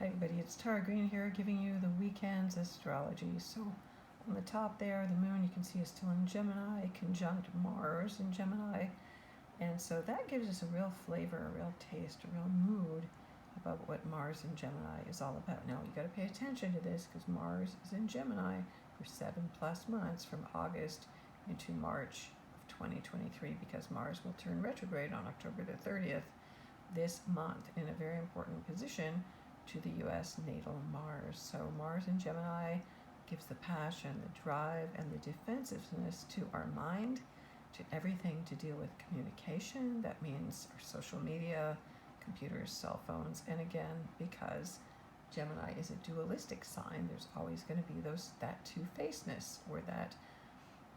Hi everybody, it's Tara Green here giving you the weekend's astrology. So on the top there, the moon you can see is still in Gemini, conjunct Mars in Gemini. And so that gives us a real flavor, a real taste, a real mood about what Mars in Gemini is all about. Now you got to pay attention to this because Mars is in Gemini for 7+ months from August into March of 2023 because Mars will turn retrograde on October the 30th this month in a very important position to the US natal Mars. So Mars in Gemini gives the passion, the drive, and the defensiveness to our mind, to everything to deal with communication. That means our social media, computers, cell phones, and again, because Gemini is a dualistic sign, there's always going to be that two-facedness or that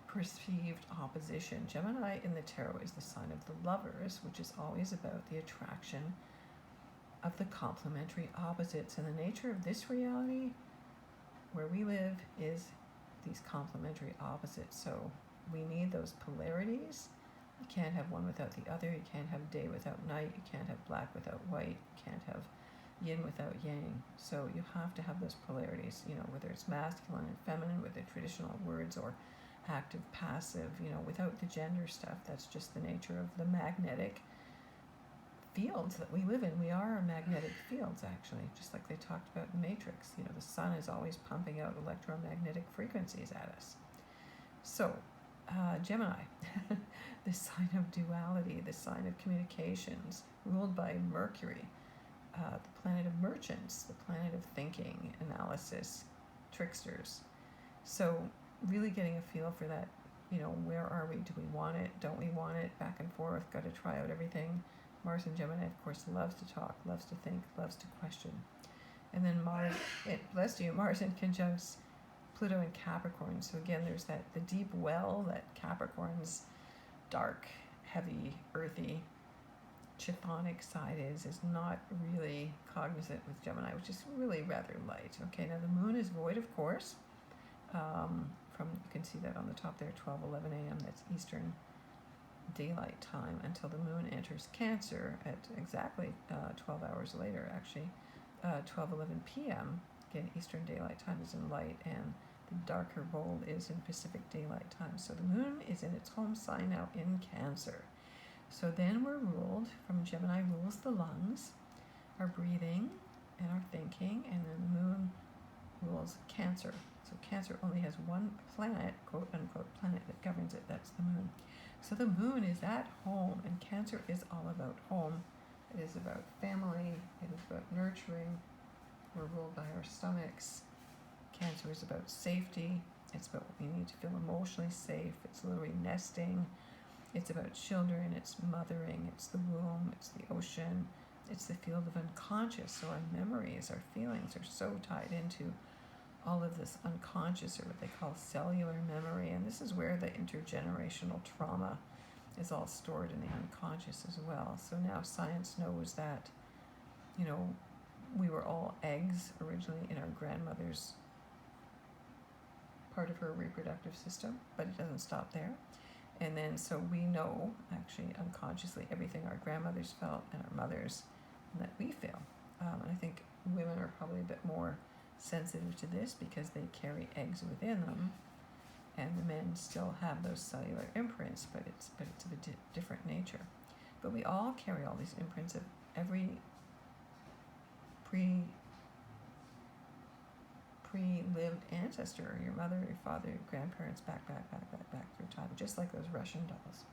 perceived opposition. Gemini in the tarot is the sign of the lovers, which is always about the attraction of the complementary opposites. And the nature of this reality where we live is these complementary opposites. So we need those polarities. You can't have one without the other. You can't have day without night. You can't have black without white. You can't have yin without yang. So you have to have those polarities, whether it's masculine and feminine with the traditional words or active, passive, without the gender stuff. That's just the nature of the magnetic fields that we live in. We are magnetic fields, actually, just like they talked about in the Matrix. The sun is always pumping out electromagnetic frequencies at us. So, Gemini, the sign of duality, the sign of communications, ruled by Mercury, the planet of merchants, the planet of thinking, analysis, tricksters. So, really getting a feel for that, where are we? Do we want it? Don't we want it? Back and forth, got to try out everything. Mars in Gemini, of course, loves to talk, loves to think, loves to question. And then Mars in conjuncts Pluto in Capricorn. So again, there's the deep well that Capricorn's dark, heavy, earthy, chthonic side is not really cognizant with Gemini, which is really rather light. Okay, now the moon is void, of course. You can see that on the top there, 12:11 a.m. That's Eastern Daylight Time until the moon enters Cancer at exactly 12 hours later, actually, 12:11 p.m. Again, Eastern Daylight Time is in light, and the darker bold is in Pacific Daylight Time. So the moon is in its home sign now in Cancer. So then we're ruled from Gemini rules the lungs, our breathing, and our thinking, and then the moon rules Cancer. So Cancer only has one planet, quote unquote planet, that governs it. That's the moon. So the moon is at home, and Cancer is all about home. It is about family. It is about nurturing. We're ruled by our stomachs. Cancer is about safety. It's about what we need to feel emotionally safe. It's literally nesting. It's about children. It's mothering. It's the womb. It's the ocean. It's the field of unconscious. So our memories, our feelings are so tied into all of this unconscious, or what they call cellular memory. And this is where the intergenerational trauma is all stored in the unconscious as well. So now science knows that, we were all eggs originally in our grandmother's part of her reproductive system, but it doesn't stop there. And then so we know, actually unconsciously, everything our grandmothers felt and our mothers, and that we feel. And I think women are probably a bit more sensitive to this because they carry eggs within them, and the men still have those cellular imprints, but it's of a different nature. But we all carry all these imprints of every pre-lived ancestor, your mother, your father, your grandparents, back through time, just like those Russian dolls.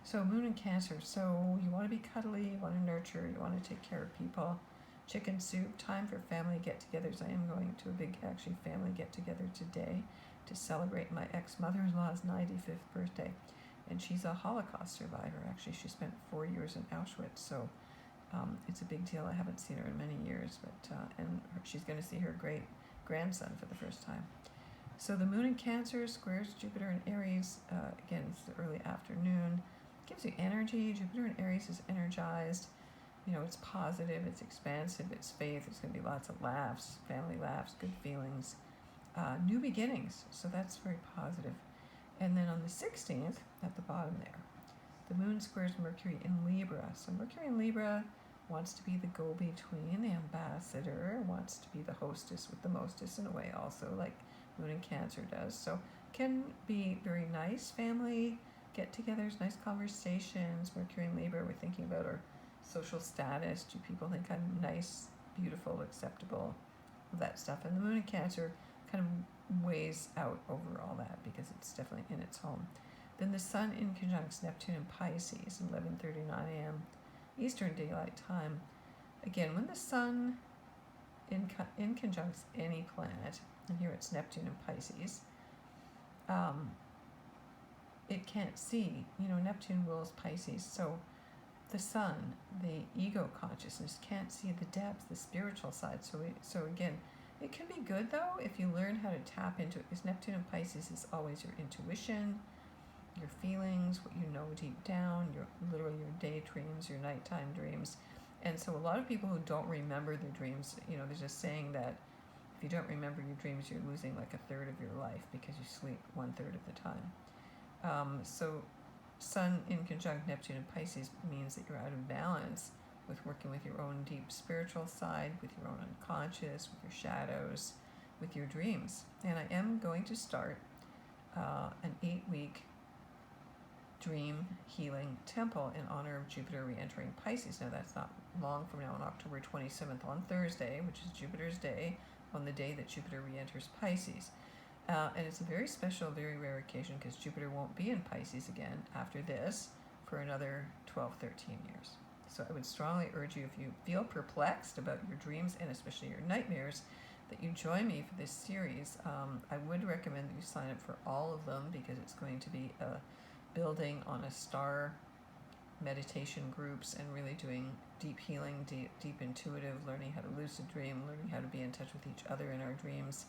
So moon in Cancer, so you want to be cuddly, you want to nurture, you want to take care of people. Chicken soup, time for family get-togethers. I am going to a big, family get-together today to celebrate my ex-mother-in-law's 95th birthday. And she's a Holocaust survivor. Actually, she spent 4 years in Auschwitz, so it's a big deal. I haven't seen her in many years, but she's going to see her great-grandson for the first time. So the moon in Cancer squares Jupiter in Aries. Again, it's the early afternoon. Gives you energy. Jupiter in Aries is energized. It's positive, it's expansive, it's faith. There's going to be lots of laughs, family laughs, good feelings, new beginnings. So that's very positive. And then on the 16th, at the bottom there, the moon squares Mercury in Libra. So Mercury in Libra wants to be the go-between, the ambassador, wants to be the hostess with the mostess in a way also, like Moon in Cancer does. So can be very nice family get-togethers, nice conversations. Mercury in Libra, we're thinking about our social status. Do people think I'm nice, beautiful, acceptable, that stuff? And the Moon in Cancer kind of weighs out over all that because it's definitely in its home. Then the Sun in conjunct Neptune in Pisces, 11:39 a.m. Eastern Daylight Time. Again, when the Sun in conjuncts any planet, and here it's Neptune in Pisces, it can't see. Neptune rules Pisces, so the Sun, the ego consciousness, can't see the depths, the spiritual side. So again, it can be good though if you learn how to tap into it, because Neptune in Pisces is always your intuition, your feelings, what you know deep down, literally your daydreams, your nighttime dreams. And so a lot of people who don't remember their dreams, there's a saying that if you don't remember your dreams, you're losing like a third of your life because you sleep 1/3 of the time. So Sun in conjunct Neptune in Pisces means that you're out of balance with working with your own deep spiritual side, with your own unconscious, with your shadows, with your dreams. And I am going to start an 8-week dream healing temple in honor of Jupiter re-entering Pisces. Now that's not long from now, on October 27th, on Thursday, which is Jupiter's day, on the day that Jupiter re-enters Pisces. And it's a very special, very rare occasion because Jupiter won't be in Pisces again after this for another 12, 13 years. So I would strongly urge you, if you feel perplexed about your dreams and especially your nightmares, that you join me for this series. I would recommend that you sign up for all of them because it's going to be building on a star meditation groups and really doing deep healing, deep intuitive, learning how to lucid dream, learning how to be in touch with each other in our dreams,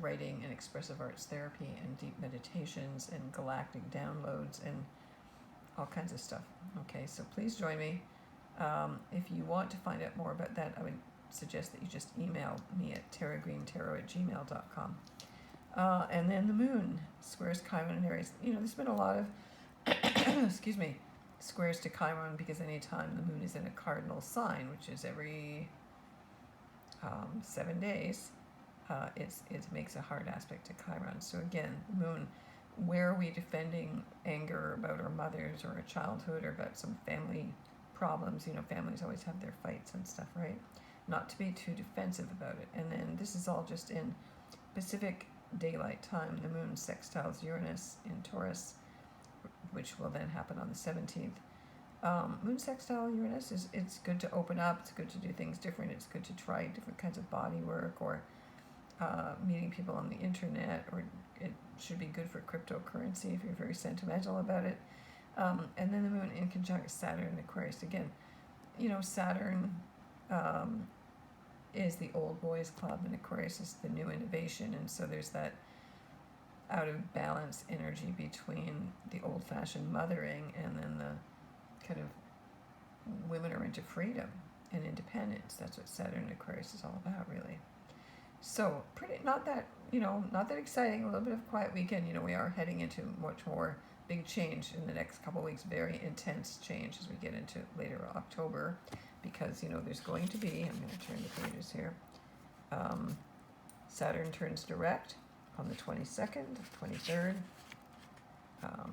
writing and expressive arts therapy and deep meditations and galactic downloads and all kinds of stuff. Okay, so please join me. If you want to find out more about that, I would suggest that you just email me at taragreentarot@gmail.com. And then the Moon squares Chiron and Aries. There's been a lot of excuse me, squares to Chiron because anytime the Moon is in a cardinal sign, which is every 7 days, it makes a hard aspect to Chiron. So again, the Moon, where are we defending anger about our mothers or our childhood or about some family problems? Families always have their fights and stuff, right? Not to be too defensive about it. And then this is all just in Pacific Daylight Time. The Moon sextiles Uranus in Taurus, which will then happen on the 17th. Moon sextile Uranus it's good to open up. It's good to do things different. It's good to try different kinds of body work or meeting people on the internet, or it should be good for cryptocurrency if you're very sentimental about it. And then the Moon in conjunct Saturn and Aquarius. Again, Saturn is the old boys club and Aquarius is the new innovation, and so there's that out of balance energy between the old-fashioned mothering and then the kind of women are into freedom and independence. That's what Saturn and Aquarius is all about, really. So not that exciting. A little bit of quiet weekend. We are heading into much more big change in the next couple of weeks. Very intense change as we get into later October, because there's going to be. I'm going to turn the pages here. Saturn turns direct on the 22nd, 23rd.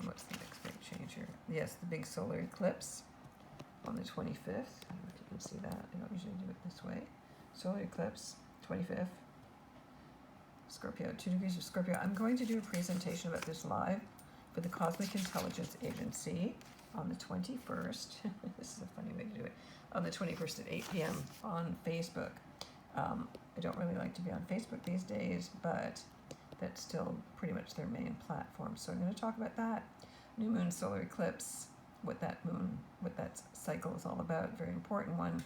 What's the next big change here? Yes, the big solar eclipse on the 25th. I don't know if you can see that. I don't usually do it this way. Solar eclipse, 25th. Scorpio, 2 degrees of Scorpio. I'm going to do a presentation about this live for the Cosmic Intelligence Agency on the 21st. This is a funny way to do it. On the 21st at 8 p.m. on Facebook. I don't really like to be on Facebook these days, but that's still pretty much their main platform. So I'm going to talk about that. New moon, solar eclipse, what that cycle is all about, very important one,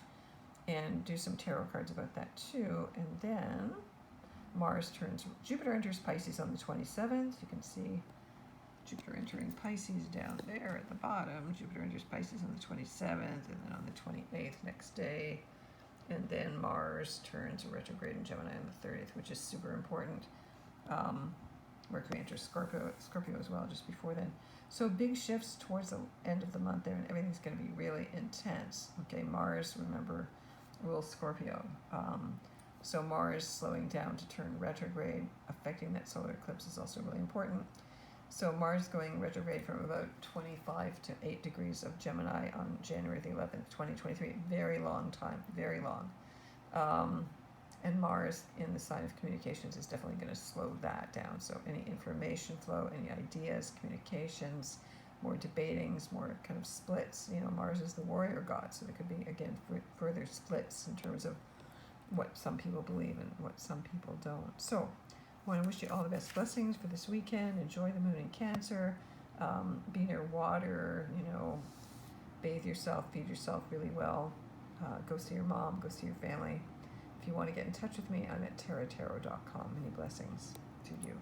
and do some tarot cards about that too. And then Jupiter enters Pisces on the 27th. You can see Jupiter entering Pisces down there at the bottom. Jupiter enters Pisces on the 27th, and then on the 28th next day. And then Mars turns retrograde in Gemini on the 30th, which is super important. Mercury enters Scorpio as well just before then. So big shifts towards the end of the month there, and everything's going to be really intense. Okay, Mars, remember, rules Scorpio. So Mars slowing down to turn retrograde, affecting that solar eclipse is also really important. So Mars going retrograde from about 25 to 8 degrees of Gemini on January the 11th, 2023. Very long time, very long. And Mars in the sign of communications is definitely going to slow that down. So any information flow, any ideas, communications, more debatings, more kind of splits. You know, Mars is the warrior god, so there could be, again, further splits in terms of what some people believe and what some people don't. So I want to wish you all the best blessings for this weekend. Enjoy the moon in Cancer. Be near water, you know, bathe yourself, feed yourself really well. Go see your mom, go see your family. If you want to get in touch with me, I'm at tarottarot.com. Many blessings to you.